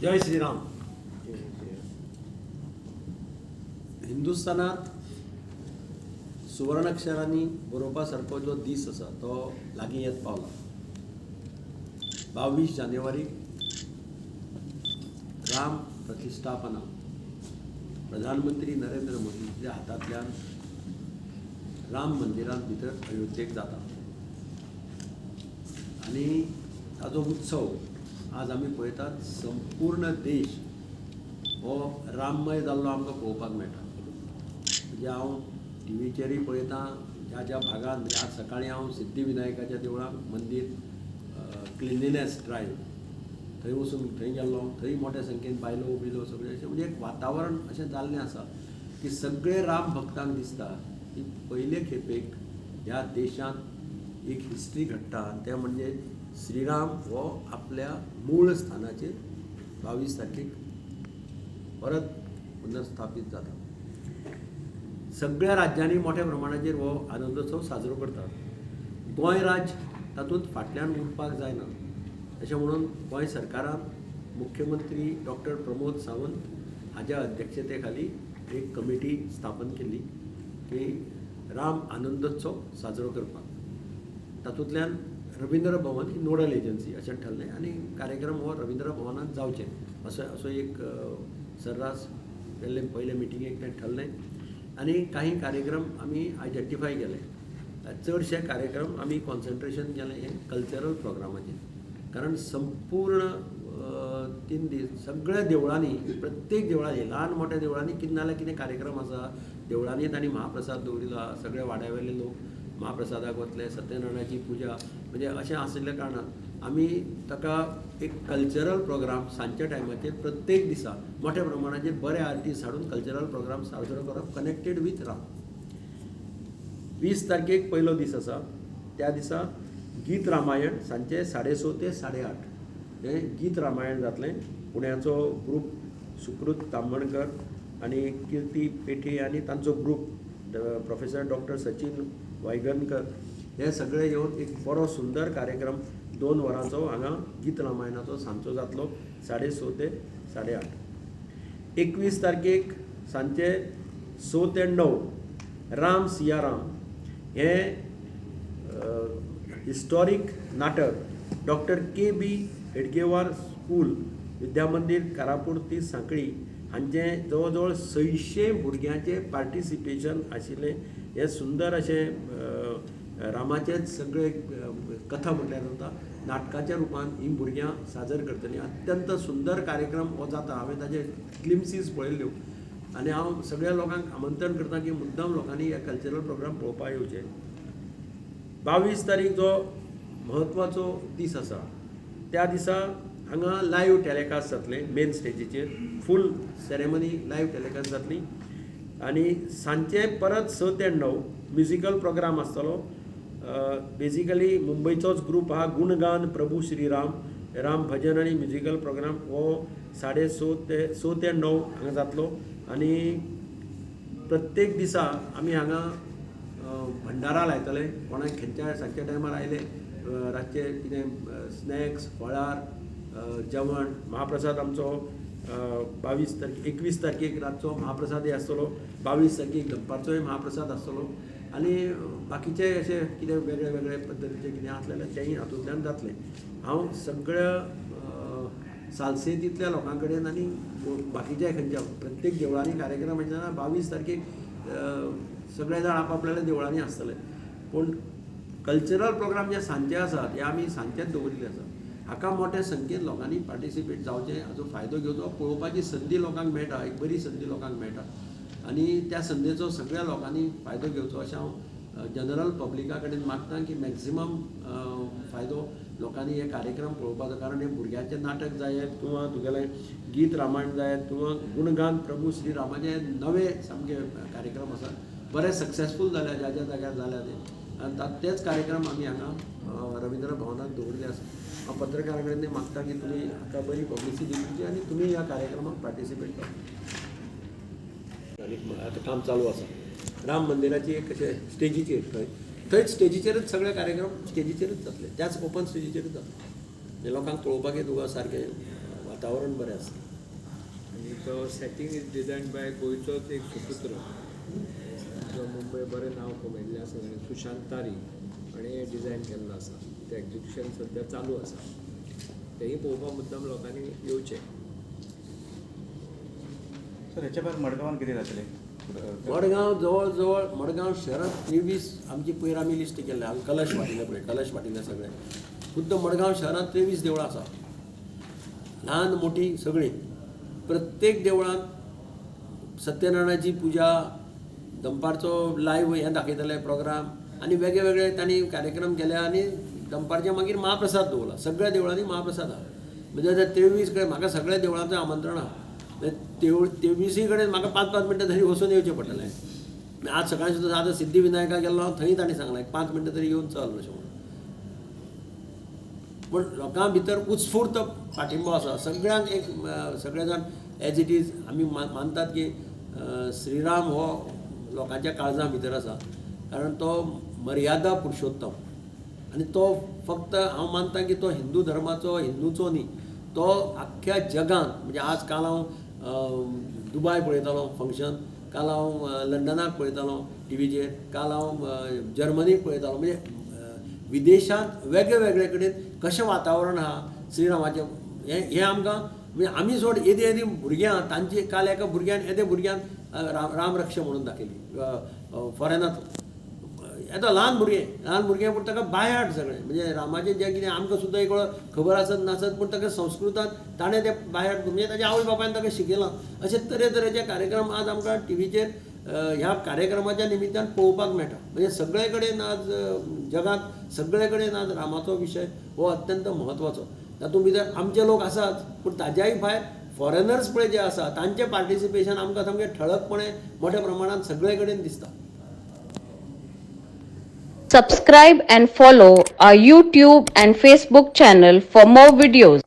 जय श्रीराम. हिंदुस्थानात सुवर्णाक्षरांनी बरोवपा सारको जो दीस आसा तो लागीं येत पावला. 22 जानेवारी राम प्रतिष्ठापना प्रधानमंत्री नरेंद्र मोदीच्या हातांतल्यान राम मंदिरांत भितर अयोध्येक जाता आनी ताजो उत्सव आज आमी पळयतात. संपूर्ण देश हो राममय जाल्लो आमकां पळोवपाक मेळटा. म्हणजे हांव टीव्हीचेरूय पळयतां ज्या ज्या भागांत. आज सकाळीं हांव सिद्धिविनायकाच्या देवळाक मंदिर क्लिनलीनेस ड्रायव्ह थंय वचून थंय गेल्लो. थंय मोठ्या संख्येन बायलो बिलो सगळे अशें म्हणजे एक वातावरण अशें जाल्लें आसा की सगळे राम भक्तांक दिसता की पयले खेपेक ह्या देशांत एक हिस्ट्री घडटा. तें म्हणजे श्रीराम हो आपल्या मूळ स्थानाचेर 22 तारखेक परत पुनर्स्थापीत जाता. सगळ्या राज्यांनी मोठ्या प्रमाणाचेर हो आनंदोत्सव साजरो करतात. गोंय राज्य तातूंत फाटल्यान उरपाक जायना. अशें म्हणून गोंय सरकारान मुख्यमंत्री डॉक्टर प्रमोद सावंत हाच्या अध्यक्षते खाली एक कमिटी स्थापन केली की राम आनंदोत्सव साजरो करपाक. तातूंतल्यान रवींद्र भवन ही नोडल एजन्सी अशें ठरलें आनी कार्यक्रम हो रवींद्र भवनांत जावचे असो एक सर्रास पयले मिटिंगेक तें ठरलें. आनी काही कार्यक्रम आमी आयडेंटिफाय केले. चडशे कार्यक्रम आमी कॉन्सन्ट्रेशन केलें हें कल्चरल प्रोग्रामाचेर. कारण संपूर्ण 3 दीस सगळ्या देवळांनी प्रत्येक देवळांनी ल्हान मोठ्या देवळांनी कितें नाल्यार कितें कार्यक्रम आसा. देवळांनी तांणी महाप्रसाद दवरिल्लो आसा. सगळे वाड्यावेले लोक महाप्रसादाक वतले. सत्यनारायणाची पुजा म्हणजे अशें आशिल्ल्या कारणान आमी ताका एक कल्चरल प्रोग्राम सांजच्या टायमाचेर प्रत्येक दिसा मोठ्या प्रमाणाचेर बरे आर्टिस्ट हाडून कल्चरल प्रोग्राम साजरो करप कनेक्टेड वीथ राम. 20 तारखेक पयलो दीस आसा. त्या दिसा गीत रामायण सांजचे 6:30 ते 8:30 हें गीत रामायण जातलें. पुण्याचो ग्रूप सुकृत तांबणकर आनी किर्ती पेठे आनी तांचो ग्रूप प्रोफेसर डॉक्टर सचिन वायगनकर हे सगळे येवन एक बरो सुंदर कार्यक्रम 2 वरांचो हांगा गीत रामायणाचो सांजचो जातलो 6:30 ते 8:30. 21 तारखेक सांजचे 6 ते 9 राम सिया राम हें हिस्टॉरीक नाटक डॉक्टर के.बी. हेडगेवार स्कूल विद्यामंदिर कारापूर ती सांकळी हांचे जवळ जवळ 600 भुरग्यांचे पार्टिसिपेशन आशिल्लें. हे सुंदर अशें रामाचेच सगळे कथा म्हटल्यार जाता नाटकाच्या रुपान ही भुरग्यां सादर करतलीं. अत्यंत सुंदर कार्यक्रम हो जाता. हांवें ताजे ग्लिम्सीस पळयल्ल्यो आनी हांव सगळ्या लोकांक आमंत्रण करता की मुद्दम लोकांनी हे कल्चरल प्रोग्राम पळोवपाक येवचे. 22 तारीख जो म्हत्वाचो दीस आसा त्या दिसा हांगा लायव्ह टॅलिकास्ट जातलें. मेन स्टेजीचेर फूल सेरेमनी लायव्ह टॅलिकास्ट जातली. आनी सांजचे परत 6 ते 9 म्युजिकल प्रोग्राम आसतलो. बेजिकली मुंबयचोच ग्रूप आहा गुणगान प्रभू श्रीराम राम भजन आनी म्युजिकल प्रोग्राम हो 6:30 ते 9 हांगा जातलो. आनी प्रत्येक दिसा आमी हांगा भंडारा लायतले. कोणाक खंयच्या सांजच्या टायमार आयले रातचे कितें स्नॅक्स फळार जेवण महाप्रसाद आमचो 21 तारखेक रातचो महाप्रसादय आसतलो. 22 तारखेक दनपारचोय महाप्रसाद आसतलो. आनी बाकीचे अशे कितें वेगळे वेगळे पद्दतीचे कितें आसलें जाल्यार तेंय हातूंतल्यान जातलें. हांव सगळ्या सालसेतींतल्या लोकां कडेन आनी बाकीच्या खंयच्या प्रत्येक देवळांनी कार्यक्रम आसतना 22 तारखेक सगळे जाण आपआपल्या देवळांनी आसतले. पूण कल्चरल प्रोग्राम जे सांजचे आसात हे आमी सांजचेच दवरिल्ले आसा. हाका मोठ्या संख्येन लोकांनी पार्टिसिपेट जावचें हाचो फायदो घेवचो. पळोवपाची संदी लोकांक मेळटा. एक बरी संदी लोकांक मेळटा आनी त्या संदेचो सगळ्या लोकांनी फायदो घेवचो अशें हांव जनरल पब्लिका कडेन मागतां की मॅक्झिमम फायदो लोकांनी हे कार्यक्रम पळोवपाचो. कारण हे भुरग्यांचें नाटक जायत किंवा तुगेलें गीत रामायण जायत किंवा गुणगान प्रभू श्रीरामाचे नवे सामके कार्यक्रम आसात. बरे सक्सेसफूल जाल्या ज्या ज्या जाग्यार जाल्या ते आनी तेच कार्यक्रम आमी हांगा रवींद्र भवनांत दवरिल्ले आसा. हांव पत्रकारा कडेन मागता की तुमी हाका बरी पब्लिसिटी दिवची आनी तुमी ह्या कार्यक्रमाक पार्टिसिपेट करता. आनी आतां काम चालू आसा. राम मंदिराची एक अशें स्टेजीचेर थंयच स्टेजीचेरच सगळे कार्यक्रम स्टेजीचेरच जातले. त्याच ओपन स्टेजीचेरच जातले. लोकांक पळोवपाक तुका सारकें वातावरण बरें आसा. आनी तो सेटींग इज डिजायन बाय गोंयचोच एक सुपुत्र जो मुंबय बरें नांव कमयल्लें आसा ताणें सुशांत तारी हाणें हें डिजायन केल्लो आसा. तें एग्जिबिशन सद्या चालू आसा. तेंय पळोवपाक मुद्दम लोकांनी येवचें. सर हेच्या भायर मडगांवान कितें जातलें? मडगांव जवळ जवळ मडगांव शहरात 23 आमची पयर आमी लिस्ट केल्ले हांगा कलश वाटिल्ले पळय कलश वाटिल्ले सगळे. खुद्द मडगांव शहरात 23 देवळां आसा ल्हान मोठी सगळीं. प्रत्येक देवळांत सत्यनारायणाची पुजा दनपारचो लायव्ह हें दाखयतले प्रोग्राम आनी वेगळे वेगळे तांणी कार्यक्रम केले आनी दनपारचे मागीर महाप्रसाद दवरला. सगळ्या देवळांनी महाप्रसाद आहा. म्हणजे 23 कडेन म्हाका सगळ्या देवळांचें आमंत्रण आहा. 23 कडेन म्हाका 5-5 मिनटां तरी वचून येवचें पडटलें. आज सकाळीं सुद्दां आतां सिद्धिविनायका गेल्लो हांव थंय तांणी सांगलें 5 मिनटां तरी येवन चल अशें म्हणून. पूण लोकां भितर उत्स्फूर्त पाठिंबो आसा सगळ्यांक. एक सगळे जाण एज इट इज आमी मानतात की श्रीराम हो लोकांच्या काळजां भितर आसा. कारण तो मर्यादा पुरुशोत्तम आनी तो फक्त हांव मानतां की तो हिंदू धर्माचो हिंदूचो न्ही, तो आख्ख्या जगांत. म्हणजे आज काल हांव दुबाय पळयतालो फंक्शन, काल हांव लंडनाक पळयतालो टिवीचेर, काल हांव जर्मनीक पळयतालो. म्हणजे विदेशांत वेगळे वेगळे कडेन कशें वातावरण आहा श्रीरामाचें हें आमकां. म्हणजे आमी सोड येदी येदी भुरग्यां तांची काल एका भुरग्यान येदे भुरग्यान राम रक्षा म्हणून दाखयली फॉरेनांत. येता ल्हान भुरगें पूण ताका बाय हार्ट सगळें. म्हणजे रामाचें जें कितें आमकां सुद्दां एक खबर आसत नासत पूण ताका संस्कृतांत ताणें तें बाय हार्ट म्हणजे ताच्या आवय बापायन ताका शिकयलां. अशे तरेतरेचे कार्यक्रम आज आमकां टिवीचेर ह्या कार्यक्रमाच्या निमित्तान पळोवपाक मेळटा. म्हणजे सगळे कडेन आज जगांत सगळे कडेन आज रामाचो विशय हो अत्यंत म्हत्वाचो. तातूंत भितर आमचे लोक आसात पूण ताज्याय भायर फॉरेनर्स पळय जे आसा तांचें पार्टिसिपेशन आमकां सामकें ठळकपणे मोठ्या प्रमाणांत सगळे कडेन दिसता. Subscribe and follow our YouTube and Facebook channel for more videos.